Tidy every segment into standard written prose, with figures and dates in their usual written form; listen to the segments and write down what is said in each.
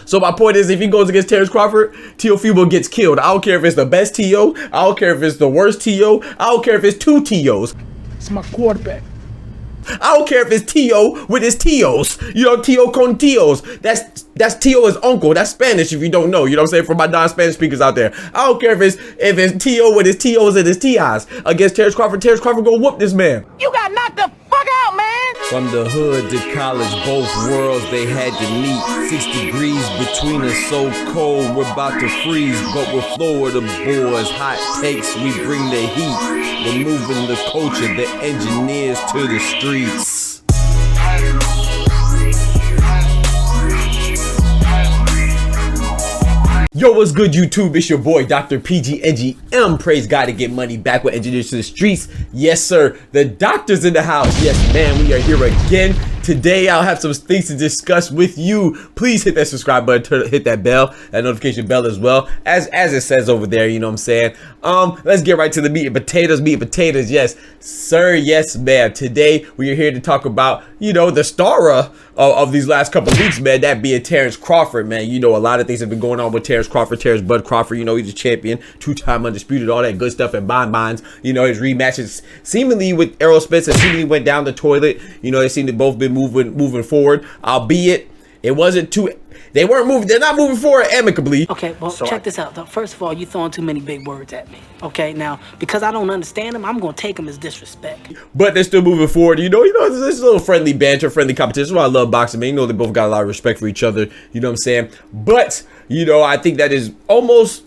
So my point is, if he goes against Terence Crawford, Teofimo gets killed. I don't care if it's the best TO. I don't care if it's the worst TO. I don't care if it's two TOs. It's my quarterback. I don't care if it's Tio with his Tios. You know, Tio con Tios. That's Tio his uncle. That's Spanish if you don't know. You know what I'm saying? For my non-Spanish speakers out there. I don't care if it's Tio with his Tios and his Tias against Terence Crawford. Terence Crawford gonna whoop this man. You got knocked the fuck out, man. From the hood to college, both worlds they had to meet. 6 degrees between us, so cold we're about to freeze. But we're Florida boys, hot takes, we bring the heat. We're moving the culture, the engineers to the streets. Yo, what's good, YouTube? It's your boy, Dr. PG NGM. Praise God to get money back with Engineers to the Streets. Yes, sir. The doctor's in the house. Yes, man, we are here again. Today, I'll have some things to discuss with you. Please hit that subscribe button, hit that bell, that notification bell as well, as it says over there, you know what I'm saying? Let's get right to the meat and potatoes, yes, sir, yes, ma'am. Today, we are here to talk about, you know, the star of these last couple of weeks, man, that being Terence Crawford, man. You know, a lot of things have been going on with Terence Crawford, Terence Bud Crawford. You know, he's a champion, 2-time undisputed, all that good stuff and bonbons. You know, his rematches seemingly with Errol Spence seemingly went down the toilet. You know, they seem to both been moving forward, albeit it wasn't too. They're not moving forward amicably. Okay, well, so check this out, though. First of all, you throwing too many big words at me. Okay, now, because I don't understand them, I'm going to take them as disrespect. But they're still moving forward. You know, this little friendly banter, friendly competition. That's why I love boxing, man. You know, they both got a lot of respect for each other. You know what I'm saying? But, you know, I think that is almost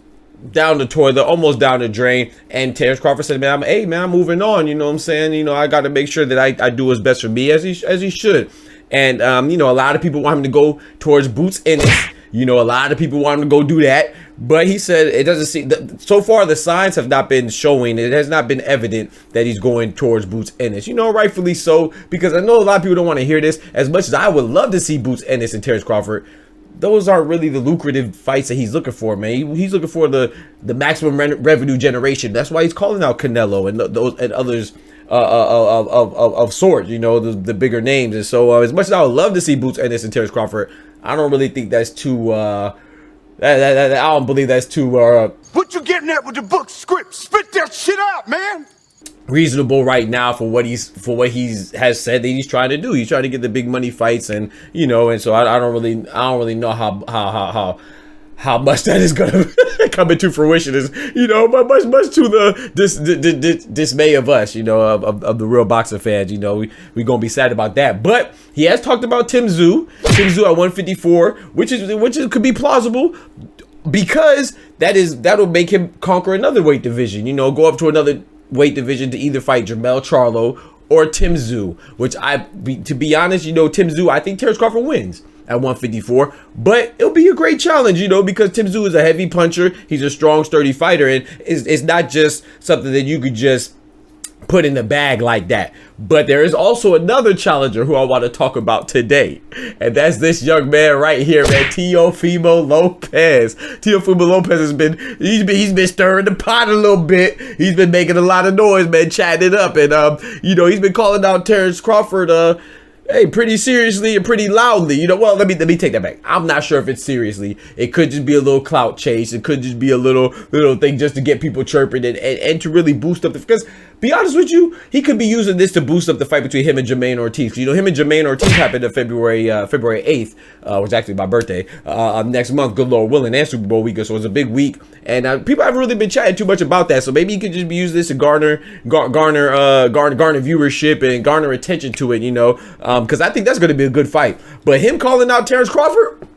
down the toilet, almost down the drain. And Terence Crawford said, man, I'm moving on. You know what I'm saying? You know, I got to make sure that I do what's best for me, as he should. And, you know, a lot of people want him to go towards Boots Ennis. You know, a lot of people want him to go do that. But he said it doesn't seem, so far the signs have not been showing. It has not been evident that he's going towards Boots Ennis. You know, rightfully so, because I know a lot of people don't want to hear this. As much as I would love to see Boots Ennis and Terence Crawford, those aren't really the lucrative fights that he's looking for, man. He's looking for the maximum revenue generation. That's why he's calling out Canelo and those and others of sort, you know, the bigger names. And so as much as I would love to see Boots Ennis and Terence Crawford, I don't really think that's too I don't believe that's too what you getting at with the book script? Spit that shit out, man. Reasonable right now for what he has said that he's trying to do. He's trying to get the big money fights, and you know, and so I don't really know how much that is gonna come into fruition, is, you know, but much to the dismay of us, you know, of the real boxing fans. You know, we gonna be sad about that. But he has talked about Tim Tszyu at 154, which could be plausible, because that'll make him conquer another weight division. You know, go up to another weight division to either fight Charlo or Tim Tszyu, which to be honest, you know, Tim Tszyu, I think Terence Crawford wins at 154, but it'll be a great challenge, you know, because Tim Tszyu is a heavy puncher. He's a strong, sturdy fighter, and it's not just something that you could just put in the bag like that. But there is also another challenger who I want to talk about today, and that's this young man right here, man, Teofimo Lopez. Teofimo Lopez has been he's been stirring the pot a little bit. He's been making a lot of noise, man, chatting it up, and you know, he's been calling out Terence Crawford hey, pretty seriously and pretty loudly. You know, well, let me take that back. I'm not sure if it's seriously. It could just be a little clout chase. It could just be a little thing just to get people chirping and to really boost up because, be honest with you, he could be using this to boost up the fight between him and Jamaine Ortiz. You know, him and Jamaine Ortiz happened on February 8th, which is actually my birthday, next month, good Lord willing, and Super Bowl weekend, so it's a big week. And people haven't really been chatting too much about that, so maybe he could just be using this to garner viewership and garner attention to it, you know, because I think that's going to be a good fight. But him calling out Terence Crawford,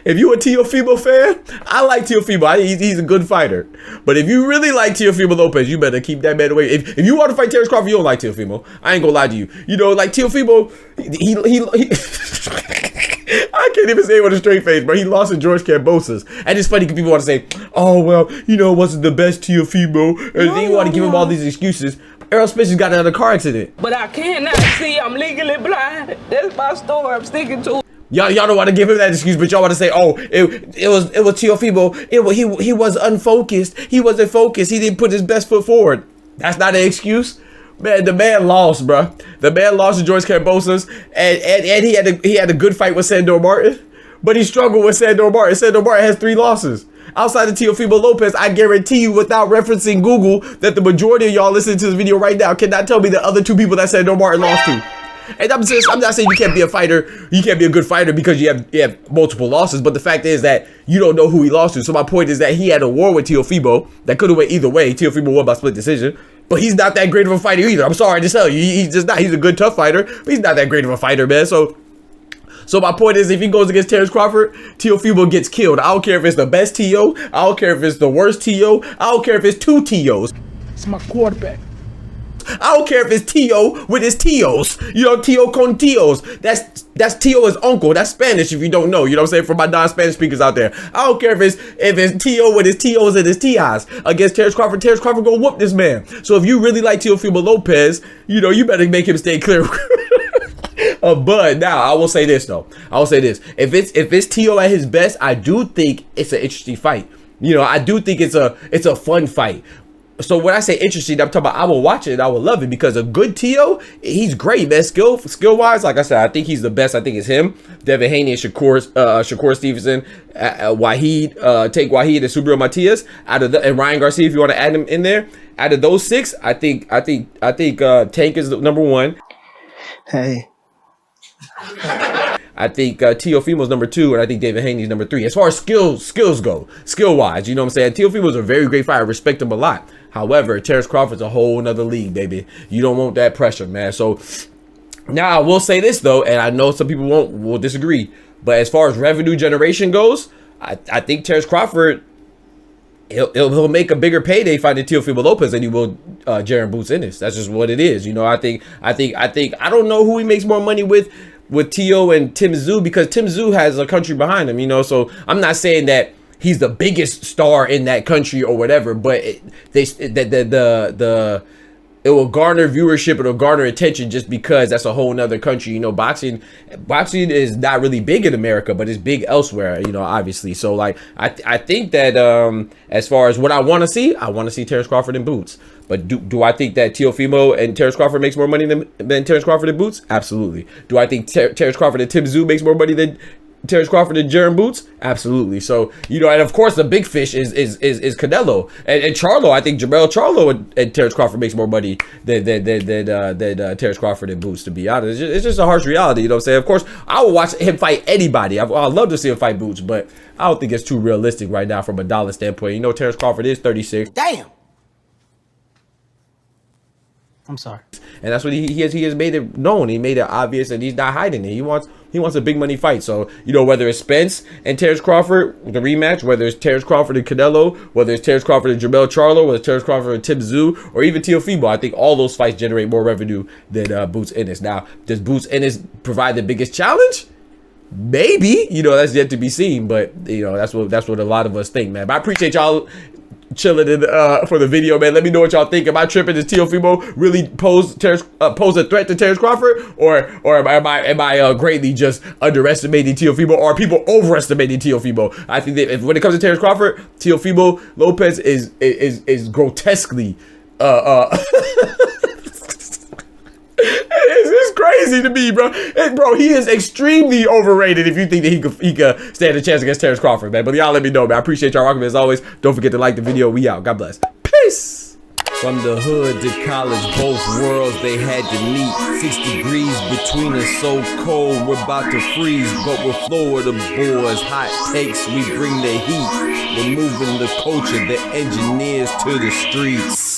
if you a Teofimo fan, I like Teofimo. He's a good fighter. But if you really like Teofimo Lopez, you better keep that man away. If you want to fight Terence Crawford, you don't like Teofimo. I ain't gonna lie to you. You know, like Teofimo, he I can't even say it with a straight face, but he lost to George Kambosos. And it's funny because people want to say, oh, well, you know, it wasn't the best Teofimo. And they want to give him all these excuses. Errol Spence got out of a car accident. But I cannot see. I'm legally blind. That's my story. I'm sticking to it. Y'all don't want to give him that excuse, but y'all want to say, oh, it was Teofimo. He was unfocused. He wasn't focused. He didn't put his best foot forward. That's not an excuse. Man, the man lost, bro. The man lost to George Kambosos, and he had a good fight with Sandor Martin. but he struggled with Sandor Martin. Sandor Martin has 3 losses. Outside of Teofimo Lopez, I guarantee you, without referencing Google, that the majority of y'all listening to this video right now cannot tell me the other 2 people that Sandor Martin lost to. And I'm not saying you can't be a fighter, you can't be a good fighter because you have multiple losses, but the fact is that you don't know who he lost to. So my point is that he had a war with Teofimo that could have went either way. Teofimo won by split decision, but he's not that great of a fighter either. I'm sorry to tell you, he's just not. He's a good, tough fighter, but he's not that great of a fighter, man. So my point is, if he goes against Terence Crawford, Teofimo gets killed. I don't care if it's the best TO. I don't care if it's the worst TO. I don't care if it's 2 TOs. It's my quarterback. I don't care if it's Tio with his Tios. You know, Tio con Tios. That's Tio's uncle. That's Spanish if you don't know. You know what I'm saying? For my non-Spanish speakers out there. I don't care if it's Tio with his Tios and his Tias against Terence Crawford. Terence Crawford gonna whoop this man. So if you really like Teofimo Lopez, you know, you better make him stay clear. But now I will say this though. I will say this. If it's Tio at his best, I do think it's an interesting fight. You know, I do think it's a fun fight. So when I say interesting, I'm talking about I will watch it and I will love it because a good Tio, he's great, man. Skill wise, like I said, I think he's the best. I think it's him, Devin Haney, and Shakur Stevenson, Wahid, take Wahid and Subriel Matias and Ryan Garcia if you want to add him in there. Out of those 6, I think Tank is the number 1. Hey. I think Teofimo's number 2, and I think David Haney's number 3. As far as skills go, skill-wise, you know what I'm saying? Teofimo's a very great fighter. I respect him a lot. However, Terence Crawford's a whole nother league, baby. You don't want that pressure, man. So now I will say this though, and I know some people will disagree, but as far as revenue generation goes, I think Terence Crawford, he'll make a bigger payday fighting Teofimo Lopez than he will Jaron Boots Ennis. That's just what it is. You know, I don't know who he makes more money with Tio and Tim Tszyu, because Tim Tszyu has a country behind him, you know, so I'm not saying that he's the biggest star in that country or whatever, but it will garner viewership, it'll garner attention just because that's a whole nother country. You know, boxing is not really big in America, but it's big elsewhere, you know, obviously. So like I think that as far as what I want to see Terence Crawford and Boots. But do I think that Teofimo and Terence Crawford makes more money than Terence Crawford and Boots? Absolutely. Do I think Terence Crawford and Tim Tszyu makes more money than Terence Crawford and Jaron Boots? Absolutely. So, you know, and of course the big fish is Canelo and Charlo. I think Charlo and Terence Crawford makes more money than Terence Crawford and Boots, to be honest. It's just a harsh reality, you know what I'm saying? Of course, I will watch him fight anybody. I'd love to see him fight Boots, but I don't think it's too realistic right now from a dollar standpoint. You know, Terence Crawford is 36. Damn. I'm sorry. And that's what he has made it known. He made it obvious, and he's not hiding it. He wants a big money fight. So, you know, whether it's Spence and Terence Crawford, the rematch, whether it's Terence Crawford and Canelo, whether it's Terence Crawford and Charlo, whether it's Terence Crawford and Tim Tszyu, or even Teofimo, I think all those fights generate more revenue than Boots Ennis. Now, does Boots Ennis provide the biggest challenge? Maybe. You know, that's yet to be seen, but you know, that's what a lot of us think, man. But I appreciate y'all chilling in for the video, man. Let me know what y'all think. Am I tripping? Does Teofimo really pose a threat to Terence Crawford, or am I greatly just underestimating Teofimo, or are people overestimating Teofimo? I think that when it comes to Terence Crawford, Teofimo Lopez is grotesquely it's crazy to me, bro. Bro, he is extremely overrated if you think that he could stand a chance against Terence Crawford, man. But y'all let me know, man. I appreciate y'all rocking, as always. Don't forget to like the video. We out. God bless. Peace. From the hood to college, both worlds they had to meet. 6 degrees between us, so cold, we're about to freeze. But we're Florida boys, hot takes, we bring the heat. We're moving the culture, the engineers to the streets.